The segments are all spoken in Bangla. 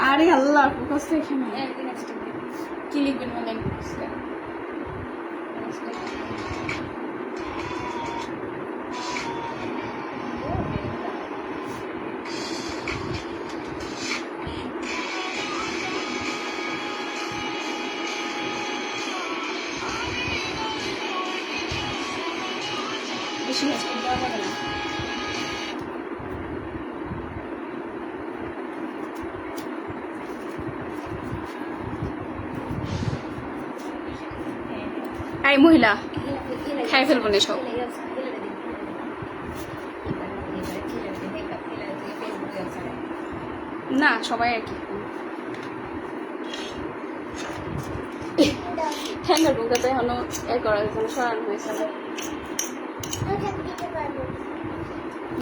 আরে আল্লাহ ফোকাস এখানে কি লিখবেন বলেন বেশি মিস করতে হবে না এই মহিলা খাই ফেলবো না সব না সবাই একই ঠান্ডা ঢুকাতে এখনো করার জন্য সরানো হয়েছে না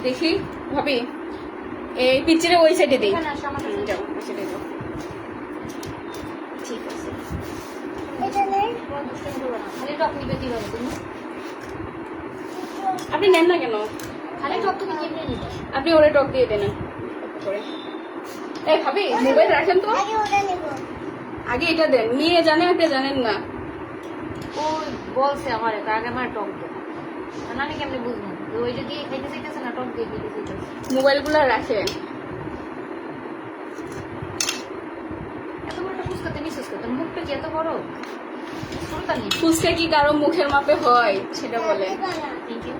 দেখি ভাবি এই পিকচারে ওই সাইডে দিই যাও ওই সাইডে যাও ঠিক আছে আপনি নেন না কেন আপনি ওরে টক দিয়ে দেন এই ভাবি মোবাইল রাখেন তো আগে এটা দেন মেয়ে জানে আপনি জানেন না ও বলছে আমার আগে আমার টক দেন আমি কেমনি বুঝবো ওই যদি খাইতে চাইতেছে না টক দিয়ে দিতে চাইতেছে মোবাইল গুলো রাখেন এত বড় ফুসকাতে মিসেস করতে মুখটা কি এত বড় ফুসকা কি কারো মুখের মাপে হয় সেটা বলে থ্যাংক ইউ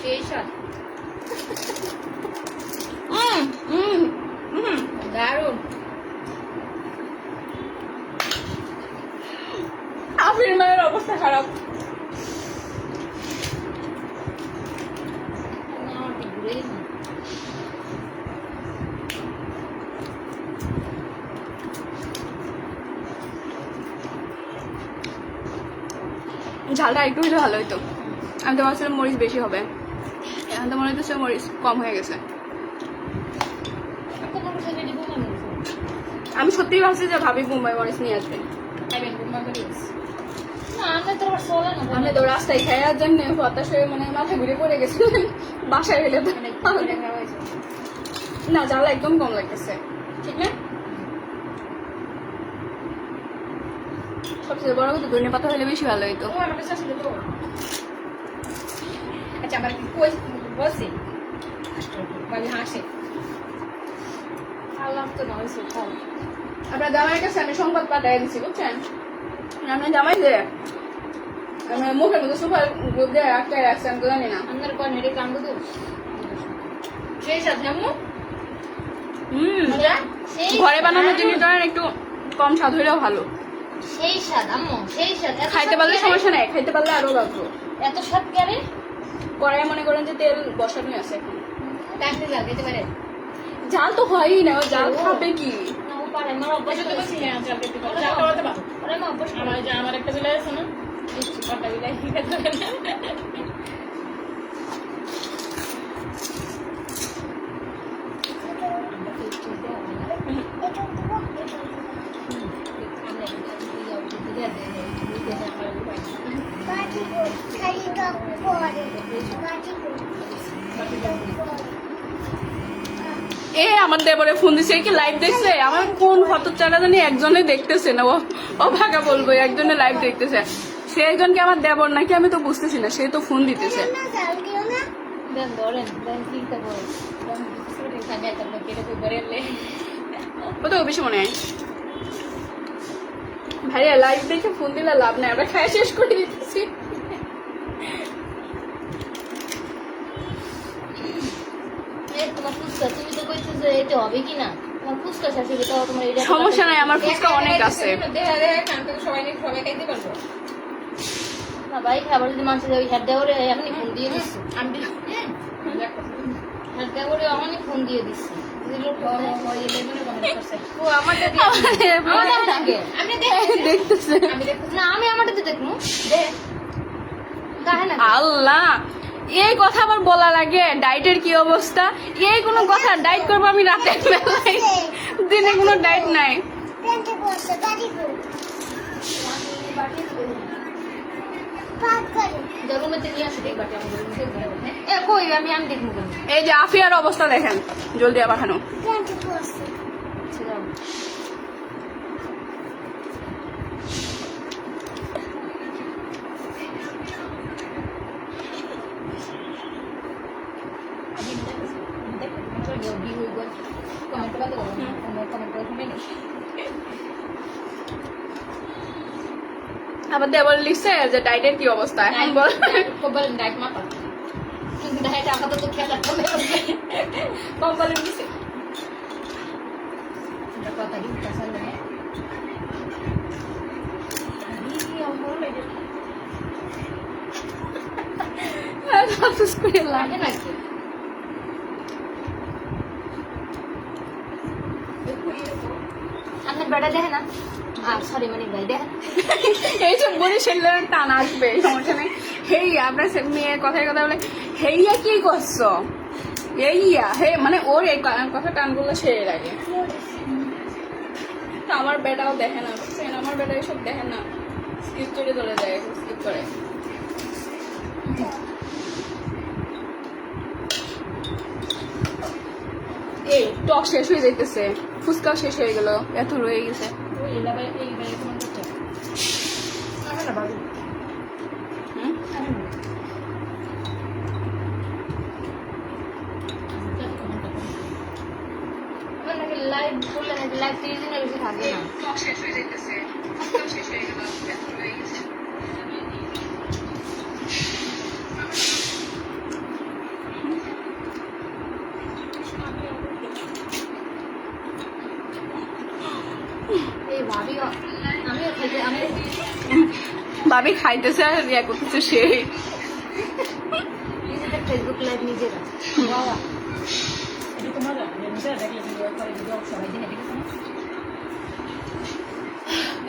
সেই স্বাদ দারুণ আপনার মায়ের অবস্থা খারাপ ঝালটা একটু হলে ভালো হইতো আমি তো ভাবছিলাম মরিচ বেশি হবে এখন তো মনে হচ্ছে মরিচ কম হয়ে গেছে আমি সত্যিই ভাবছি যে ভাবি মুম্বাই মরিচ নিয়ে আসবে আমি তো রাস্তায় খাইয়ার জন্য হতাশ হয়ে মানে মাথা ঘুরে পড়ে গেছে বাসায় গেলে না জ্বালা একদম কম লাগতেছে ঠিক না সবচেয়ে বড় কথা ধনে পাতা হলে বেশি ভালো হইতো আচ্ছা আমার বলছি হাসে আল্লাহ তো নয় কম আপনার জামাইয়ের কাছে আমি সংবাদ পাঠাই দিচ্ছি বুঝছেন আপনার জামাই যে আমি মুখের মধ্যে সুপার গ্রুপ দিয়ে আটকায় রাখছি আমি তো জানি না আপনার কর্নেরে কান্দ তো সেই সাথে আম্মু ঘরে বানানোর জিনিসটা একটু কম স্বাদ হইলেও ভালো সেই স্বাদ আম্মু সেই স্বাদ খাইতে পারলে সমস্যা নাই খাইতে পারলে আরো লাগবে এত স্বাদ কেন কড়াই মনে করেন যে তেল বসানোই আছে এখন কাটতে যাবে যেতে পারে জাল তো হয়ই না ও জাল খাবে কি না ও পারে আমার অভ্যাস আছে না জাল খেতে পারে জাল খাওয়াতে পারো আরে মা অভ্যাস আমার একটা বিলাস আছে না মিষ্টি পাতা বিলাস খেতে পারে না এ আমার দেবরে ফোন দিছে কি লাইভ দেখছে আমার কোন হতচারা জানি একজনে দেখতেছে না ও ভাগা বলবো একজনে লাইভ দেখতেছে সে একজনকে আমার দেবর নাকি আমি তো বুঝতেছি না সে তো ফোন দিতেছে ও তো বেশি মনে হয় ভাইয়া লাইভ দেখে ফোন দিলে লাভ নাই আমরা খাই শেষ করে দিতেছি সমস্যা নাই আমার ফুচকা অনেক আছে ভাই খাবার যদি মানুষ হেড দেওয়ারে এমনি ফোন দিয়ে দিচ্ছি হেড দেওয়ারে অনেক ফোন দিয়ে দিচ্ছি দেখতেছে আমি আমারটা দেখবো আল্লাহ এই কথা আবার বলা লাগে ডায়েটের কি অবস্থা, এই কোনো কথা? ডায়েট করবো আমি রাতের বেলায়, দিনে কোনো ডায়েট নাই। আমি দেখবো কেন? এই যে আফিয়ার অবস্থা দেখেন, জলদি আবার খানো। আবার দেবর লিখছে যে ডায়েটের কি অবস্থা, এখন বল। ডায়েট মাপা কিন্তু ডায়েট আপাতত খেলা কম্পালে দিছে কথা দিন তাহলে লাগে নাকি আপনার বেটা দেখে না? সরি মানে ভাই দেখেন এইসব বরিশালের টান আসবে, সমস্যা নেই। হেইয়া আপনার মেয়ের কথায় কথা বলে হেইয়া কি করছো, এইয়া হে মানে ওর এই কথা টানগুলো সেরে লাগে। তো আমার বেটাও দেখে না, বুঝছেন? আমার বেটা এসব দেখে না, স্কিপ করে চলে যায়, স্কিপ করে। এই টক শেষ হয়ে যাইতেছে, ফুচকাও শেষ হয়ে গেল, এত রয়ে গেছে। লাইভ করলে নাকি লাইভ 30 দিনের বেশি থাকে না। টক শেষ হয়ে যাইতেছে, ফুচকাও শেষ হয়ে গেল, এত রয়ে গেছে। এই ভাবি আমিও খাইতে আমি ভাবি খাইতেছে আর ইয়া করতেছে সে। নিজেদের ফেসবুক লাইভ নিজেরা বাবা এটা তোমার দেখলে ভিডিও করে ভিডিও সবাই দেখে দেখেছো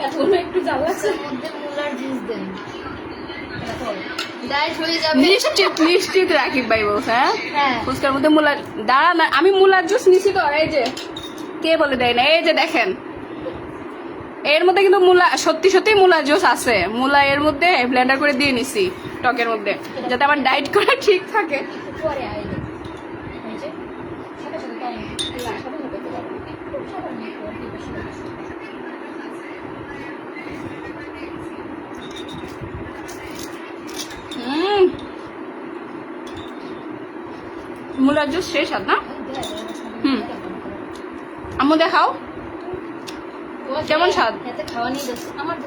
এতগুলো একটু জ্বালাচ্ছে। মধ্যে মুলার জুস দেন ডায়েট হয়ে যাবে নিশ্চিত নিশ্চিত রাকিব ভাই বলছে। হ্যাঁ হ্যাঁ ফুচকার মধ্যে মুলার দাঁড়া না, আমি মুলার জুস নিছি তো। এই যে কে বলে দেয় না, এই যে দেখেন এর মধ্যে কিন্তু মুলা সত্যি সত্যি মুলার জুস আছে। মুলা এর মধ্যে ব্লেন্ডার করে দিয়ে নিছি টকের মধ্যে, যাতে আমার ডায়েট করা ঠিক থাকে। পরে আইলে এই যে সাথে সাথে টাইম মুলার জুস শেষ আর না। আম্মু দেখাও কেমন স্বাদ। এতে খাওয়া নিয়ে যাচ্ছে আমার তো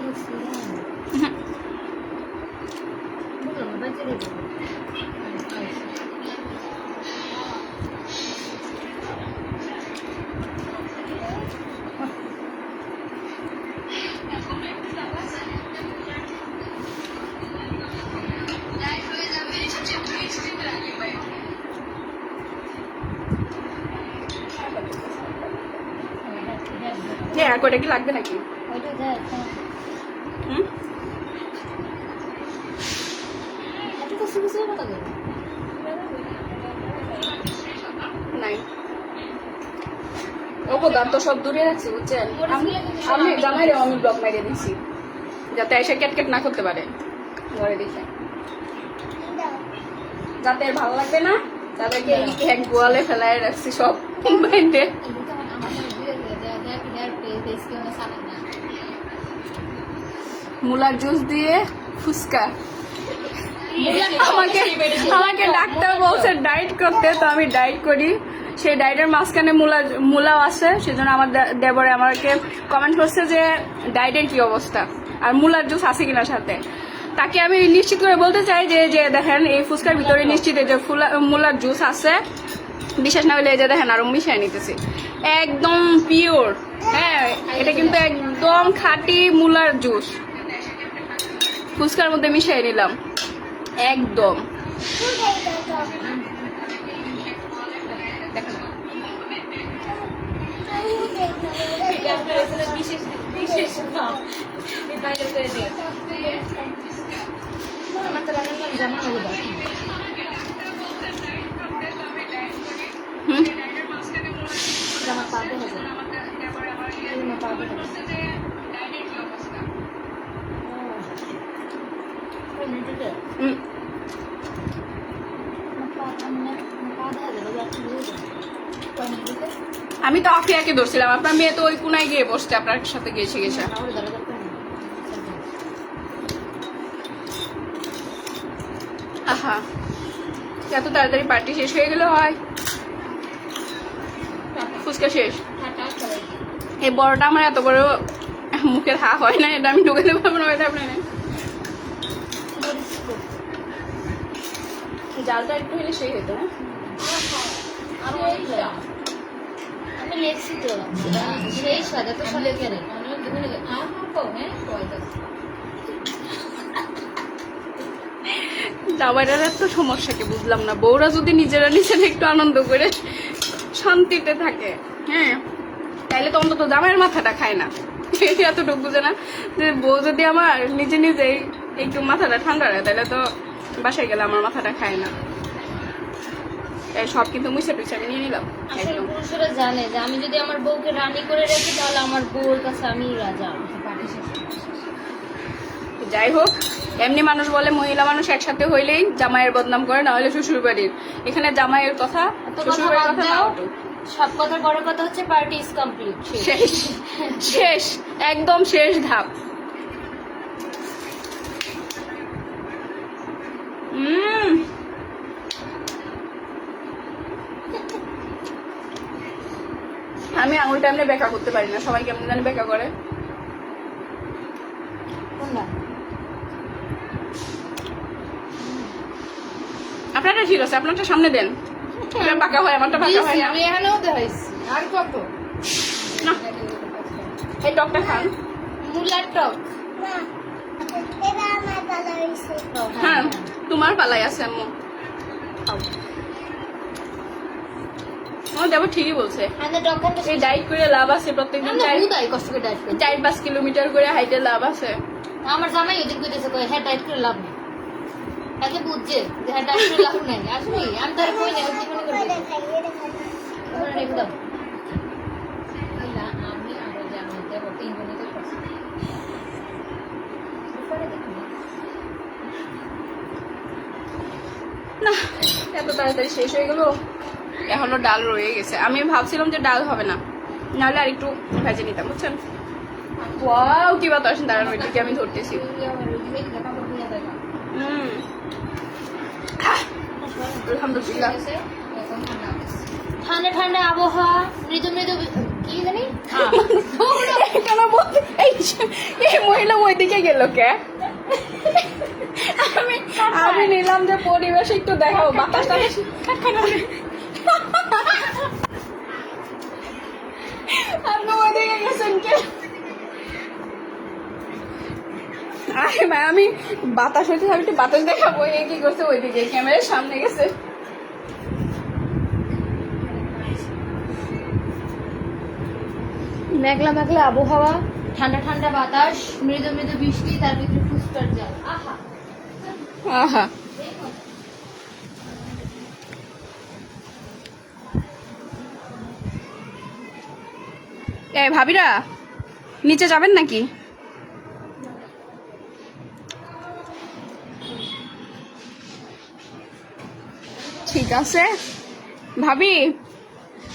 হ্যাঁ কয়টা কি লাগবে নাকি? ওইটা দেখ এত তো সুবিধা কথা বল নাই অবদান তো সব দূরে রাখছি, বুঝছেন? আমি জামাইরে আমি ব্লক মারিয়ে দিচ্ছি যাতে এসে ক্যাটকেট না করতে পারে ঘরে দেখে, যাতে ভালো লাগবে না, তাদেরকে এক গোয়ালে ফেলায় রাখছি সব বাইরে। মুলার জুস দিয়ে ফুচকা। আমাকে আমাকে ডাক্তার বলছে ডায়েট করতে, তো আমি ডায়েট করি। সেই ডায়েটের মাঝখানে মুলাও আছে, সেজন্য আমার দেবরে আমাকে কমেন্ট করছে যে ডায়েটের কি অবস্থা আর মুলার জুস আছে কিনা সাথে। তাকে আমি নিশ্চিত করে বলতে চাই যে যে দেখেন এই ফুচকার ভিতরে নিশ্চিত যে মুলার জুস আছে। বিশ্বাস না হলে এই যে দেখেন আরো মিশিয়ে নিতেছি, একদম পিওর। হ্যাঁ এটা কিন্তু একদম খাঁটি মুলার জুস ফুচকার মধ্যে মিশিয়ে নিলাম একদম। আমার তো জানা আমি তো আফিয়াকে ধরছিলাম, আপনার মেয়ে তো ওই কোনায় গিয়ে বসছে আপনার সাথে গেছে গেছে। আমার ধরা দরকার নেই। আহা, এত তাড়াতাড়ি পার্টি শেষ হয়ে গেলে হয়। ফুচকা শেষ। এই বড়টা আমার এত বড় মুখের হা হয় না, এটা আমি ঢুকে দেবো আপনার হয়তো আপনি জালটা একটু হলে সেই হতো না। আমি লেখছি তো সেই সাদা তো সাদা কেন জামাইটার এত সমস্যা কি বুঝলাম না। বউরা যদি নিজেরা নিজেরা একটু আনন্দ করে শান্তিতে থাকে, হ্যাঁ, তাইলে তো অন্তত জামাইয়ের মাথাটা খায় না। এতটুকু বুঝে না যে বউ যদি আমার নিজে নিজেই একটু মাথাটা ঠান্ডা রাখে, তাহলে তো বাসায় গেলে আমার মাথাটা খায় না। তাই সব কিন্তু মুছে টুছে আমি নিয়ে নিলাম আসলে একদম। পুরুষরা জানে যে আমি যদি আমার বউকে রানী করে রাখি তাহলে আমার বউর কাছে আমি রাজা। যাই হোক, এমনি মানুষ বলে মহিলা মানুষ একসাথে হইলেই জামাইয়ের বদনাম করে, না হলে শ্বশুর বাড়ির। এখানে জামাইয়ের কথা, এত শ্বশুর কথা বাড়ির বাদ কথা দাও। নাও তো। সব কথার বড় কথা হচ্ছে পার্টি ইজ কমপ্লিট। শেষ শেষ একদম শেষ ধাপ। আমি আঙুলটা এমনি বেঁকা করতে পারি না, সবাই কেমন জানি বেঁকা করে। কোনটা? আপনারটা ঠিক আছে, আপনারটা সামনে দেন। আপনার বাঁকা হয়, আমারটা বাঁকা হয় না। আমি এখানেও দেখাইছি। আর কত? না, এই টকটা খান। মূলার টক। হ্যাঁ, তোমার পালাই আছে আম্মু। খাও। আমার দেবো ঠিকই বলছে, আমাদের টক খান এই ডাইট করে লাভ আছে। প্রত্যেকদিন কষ্ট করে ডায়েট করি। 4-5 কিলোমিটার করে হাইটে লাভ আছে। আমার জামাই ওদিক কইতেছে কই হ্যাঁ ডায়েট করে লাভ নেই। একে বুঝছে যে হ্যাঁ ডায়েট করে লাভ নেই। আসলে আমি তার কই না ওই মনে করে ওখানে রেখে দাও। আমি আরো জামাই দেব 3 জনই তো করছি। উপরে দেখি না, এত তাড়াতাড়ি শেষ হয়ে গেল। এখনো ডাল রয়ে গেছে। আমি ভাবছিলাম যে ডাল হবে না, নাহলে আর একটু ভেজে নিতাম, বুঝছেন। ওয়াও, কি বাতাস! দাঁড়ান, ওইদিকে আমি ধরতেছি। আলহামদুলিল্লাহ। ঠান্ডা ঠান্ডা আবহাওয়া, মৃদু মৃদু কি জানি কেন এই মহিলা ওইদিকে গেল কে? আমি নিলাম যে পরিবেশ একটু দেখাবো, বাতাস টাতাস। আপনি ওইদিকে গেছেন কে? আরে ভাই, আমি বাতাস হইতে আমি একটু বাতাস দেখাবো, এ কি করছে ওইদিকে ক্যামেরার সামনে গেছে। মেঘলা মেঘলা আবহাওয়া, ঠান্ডা ঠান্ডা বাতাস, মৃদু মৃদু বৃষ্টি, তার ভিতরে ফুসকার জল। আহা আহা, এই ভাবিরা নিচে যাবেন নাকি? ঠিক আছে ভাবি,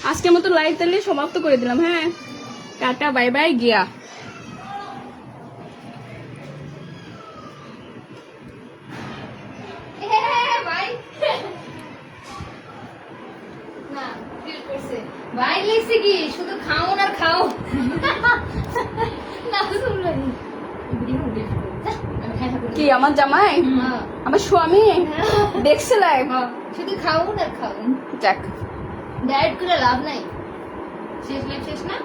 আজকের মতো লাইভ তাহলে সমাপ্ত করে দিলাম। হ্যাঁ, টাটা, বাই বাই, গিয়া। না ফিল করছে ভাই লিখছে কি শুধু খাও আর খাও না শুনলাম কি আমার জামাই, আমার স্বামী দেখছে লাইভ? শুধু খাও আর খাও। যাক, ডায়েট করে লাভ নাই। শেষ লাইফ শেষ না।